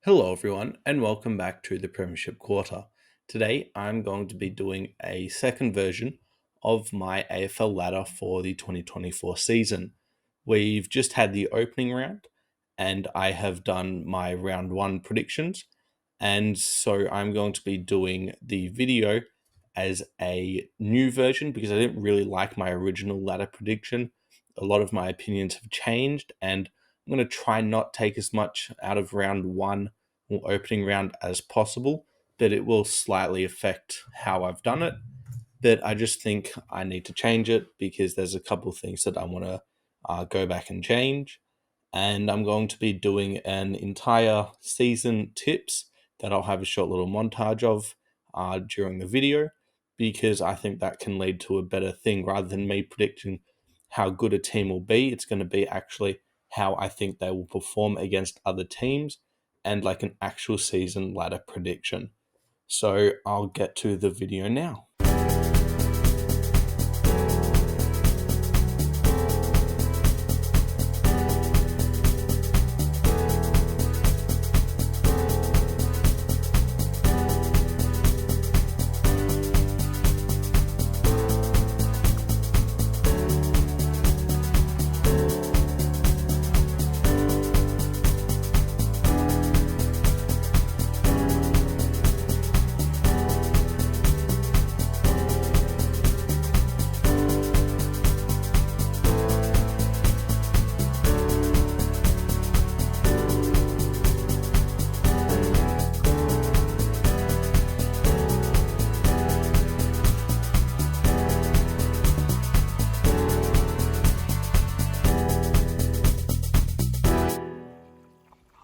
Hello, everyone, and welcome back to the Premiership Quarter. Today, I'm going to be doing a second version of my AFL ladder for the 2024 season. We've just had the opening round, and I have done my round one predictions. And so I'm going to be doing the video as a new version because I didn't really like my original ladder prediction. A lot of my opinions have changed, and I'm going to try not take as much out of round one or opening round as possible, but it will slightly affect how I've done it. But I just think I need to change it because there's a couple of things that I want to go back and change. And I'm going to be doing an entire season tips that I'll have a short little montage of during the video because I think that can lead to a better thing rather than me predicting how good a team will be. It's going to be actually how I think they will perform against other teams and like an actual season ladder prediction. So I'll get to the video now.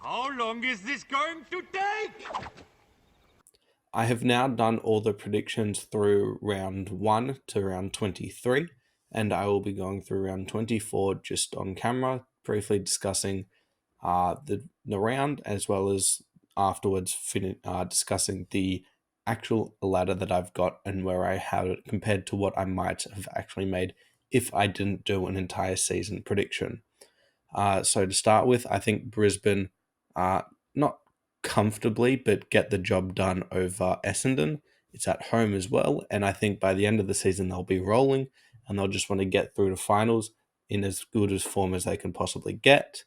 How long is this going to take? I have now done all the predictions through round 1 to round 23, and I will be going through round 24 just on camera, briefly discussing the round as well as afterwards discussing the actual ladder that I've got and where I have it compared to what I might have actually made if I didn't do an entire season prediction. So to start with, I think Brisbane, not comfortably, but get the job done over Essendon. It's at home as well, and I think by the end of the season they'll be rolling, and they'll just want to get through to finals in as good as form as they can possibly get.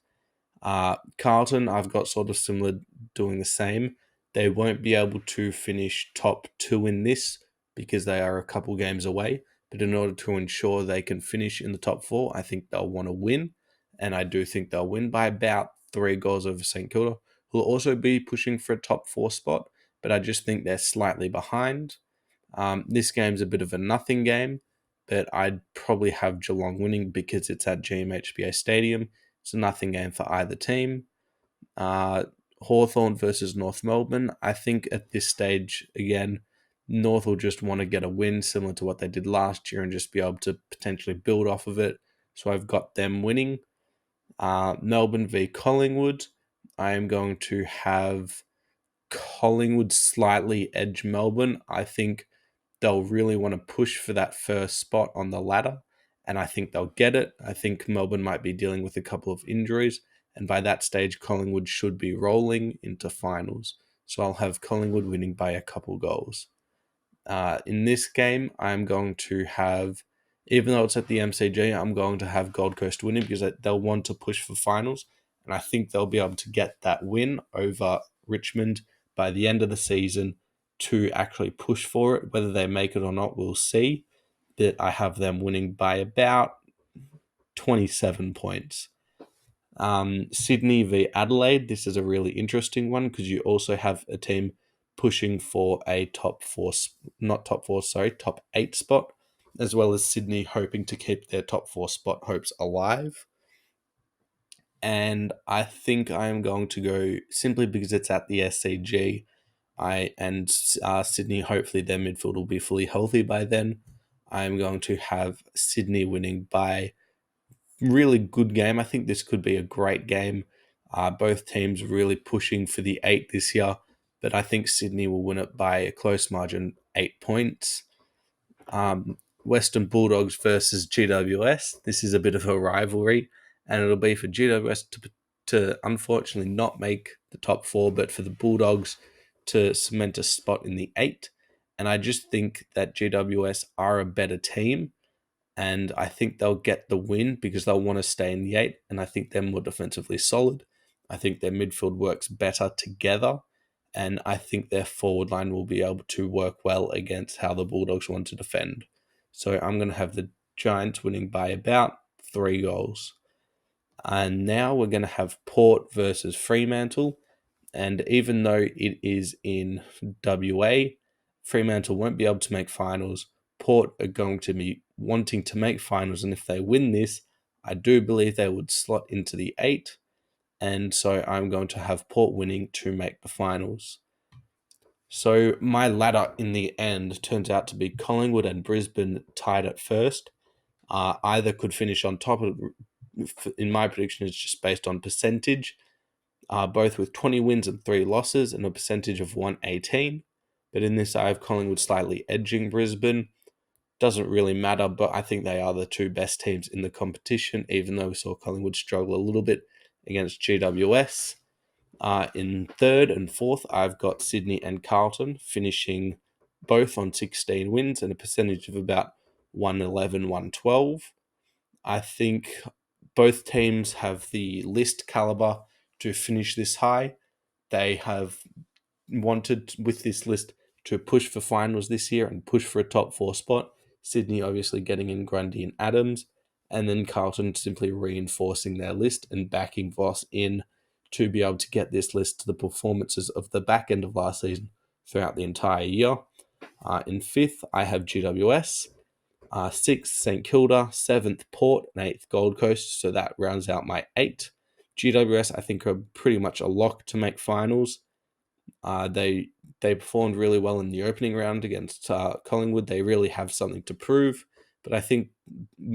Carlton, I've got sort of similar, doing the same. They won't be able to finish top two in this because they are a couple games away. But in order to ensure they can finish in the top four, I think they'll want to win. And I do think they'll win by about 3 goals over St Kilda, who will also be pushing for a top four spot. But I just think they're slightly behind. This game's a bit of a nothing game, but I'd probably have Geelong winning because it's at GMHBA Stadium. It's a nothing game for either team. Hawthorn versus North Melbourne. I think at this stage, again, North will just want to get a win similar to what they did last year and just be able to potentially build off of it. So I've got them winning. Melbourne v Collingwood. I am going to have Collingwood slightly edge Melbourne. I think they'll really want to push for that first spot on the ladder, and I think they'll get it. I think Melbourne might be dealing with a couple of injuries, and by that stage, Collingwood should be rolling into finals. So I'll have Collingwood winning by a couple goals. In this game, I'm going to have, even though it's at the MCG, I'm going to have Gold Coast winning because they'll want to push for finals, and I think they'll be able to get that win over Richmond by the end of the season to actually push for it. Whether they make it or not, we'll see. But I have them winning by about 27 points. Sydney v Adelaide. This is a really interesting one because you also have a team pushing for a top eight spot, as well as Sydney hoping to keep their top four spot hopes alive. And I think I am going to go simply because it's at the SCG. Sydney, hopefully their midfield will be fully healthy by then. I am going to have Sydney winning by really good game. I think this could be a great game. Both teams really pushing for the 8 this year, but I think Sydney will win it by a close margin, 8 points. Western Bulldogs versus GWS. This is a bit of a rivalry, and it'll be for GWS to unfortunately not make the top four, but for the Bulldogs to cement a spot in the eight. And I just think that GWS are a better team, and I think they'll get the win because they'll want to stay in the eight, and I think they're more defensively solid. I think their midfield works better together, and I think their forward line will be able to work well against how the Bulldogs want to defend. So I'm going to have the Giants winning by about 3 goals. And now we're going to have Port versus Fremantle. And even though it is in WA, Fremantle won't be able to make finals. Port are going to be wanting to make finals. And if they win this, I do believe they would slot into the eight. And so I'm going to have Port winning to make the finals. So my ladder in the end turns out to be Collingwood and Brisbane tied at first. Either could finish on top of, in my prediction, it's just based on percentage, both with 20 wins and 3 losses and a percentage of 118. But in this, I have Collingwood slightly edging Brisbane. Doesn't really matter, but I think they are the two best teams in the competition, even though we saw Collingwood struggle a little bit against GWS. In third and fourth, I've got Sydney and Carlton finishing both on 16 wins and a percentage of about 111, 112. I think both teams have the list caliber to finish this high. They have wanted with this list to push for finals this year and push for a top four spot. Sydney obviously getting in Grundy and Adams, and then Carlton simply reinforcing their list and backing Voss in to be able to get this list to the performances of the back end of last season throughout the entire year. In fifth, I have GWS. Sixth, St Kilda. Seventh, Port. And eighth, Gold Coast. So that rounds out my eight. GWS, I think, are pretty much a lock to make finals. They performed really well in the opening round against Collingwood. They really have something to prove. But I think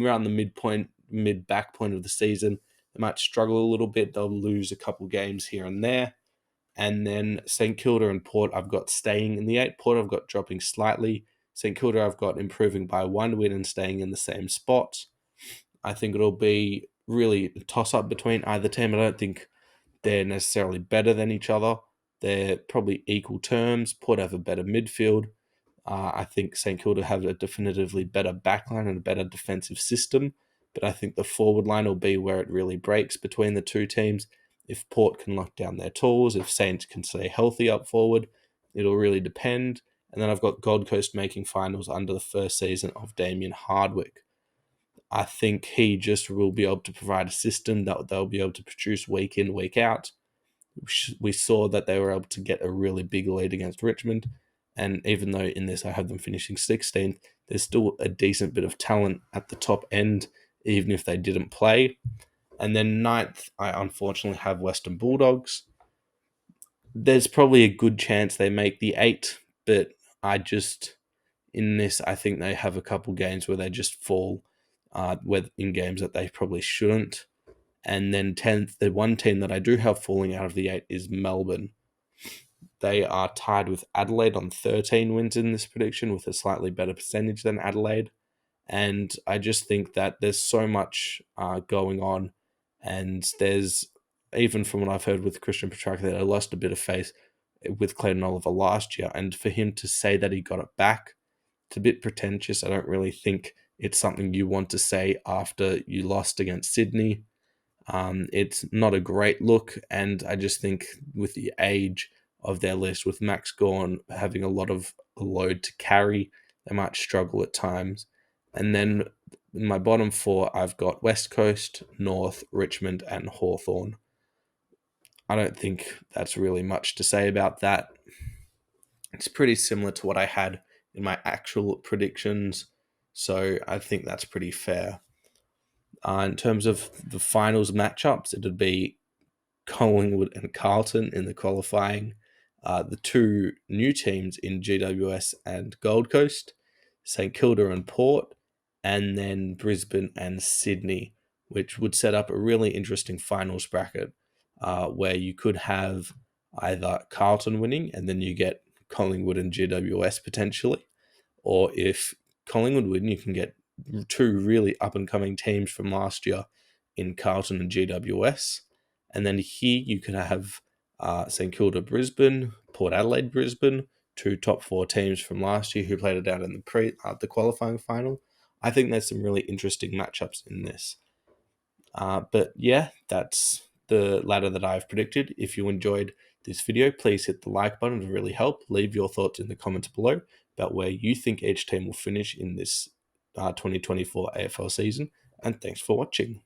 around the mid back point of the season, they might struggle a little bit. They'll lose a couple games here and there. And then St Kilda and Port, I've got staying in the eight. Port, I've got dropping slightly. St Kilda, I've got improving by 1 win and staying in the same spot. I think it'll be really a toss-up between either team. I don't think they're necessarily better than each other. They're probably equal terms. Port have a better midfield. I think St Kilda have a definitively better backline and a better defensive system. But I think the forward line will be where it really breaks between the two teams. If Port can lock down their tools, if Saints can stay healthy up forward, it'll really depend. And then I've got Gold Coast making finals under the first season of Damien Hardwick. I think he just will be able to provide a system that they'll be able to produce week in, week out. We saw that they were able to get a really big lead against Richmond. And even though in this I have them finishing 16th, there's still a decent bit of talent at the top end, even if they didn't play. And then ninth, I unfortunately have Western Bulldogs. There's probably a good chance they make the eight, but in this, I think they have a couple games where they just fall in games that they probably shouldn't. And then 10th, the one team that I do have falling out of the eight is Melbourne. They are tied with Adelaide on 13 wins in this prediction with a slightly better percentage than Adelaide. And I just think that there's so much going on. And there's, even from what I've heard with Christian Petrarca, that I lost a bit of faith with Clayton Oliver last year. And for him to say that he got it back, it's a bit pretentious. I don't really think it's something you want to say after you lost against Sydney. It's not a great look, and I just think with the age of their list, with Max Gawn having a lot of load to carry, they might struggle at times. And then in my bottom four, I've got West Coast, North, Richmond, and Hawthorn. I don't think that's really much to say about that. It's pretty similar to what I had in my actual predictions, so I think that's pretty fair. In terms of the finals matchups, it would be Collingwood and Carlton in the qualifying, the two new teams in GWS and Gold Coast, St Kilda and Port, and then Brisbane and Sydney, which would set up a really interesting finals bracket where you could have either Carlton winning and then you get Collingwood and GWS potentially, or if Collingwood win, you can get two really up and coming teams from last year in Carlton and GWS. And then here you could have St Kilda Brisbane, Port Adelaide Brisbane, two top four teams from last year who played it out in the qualifying final. I think there's some really interesting matchups in this. But yeah, that's the ladder that I've predicted. If you enjoyed this video, please hit the like button to really help. Leave your thoughts in the comments below about where you think each team will finish in this 2024 AFL season. And thanks for watching.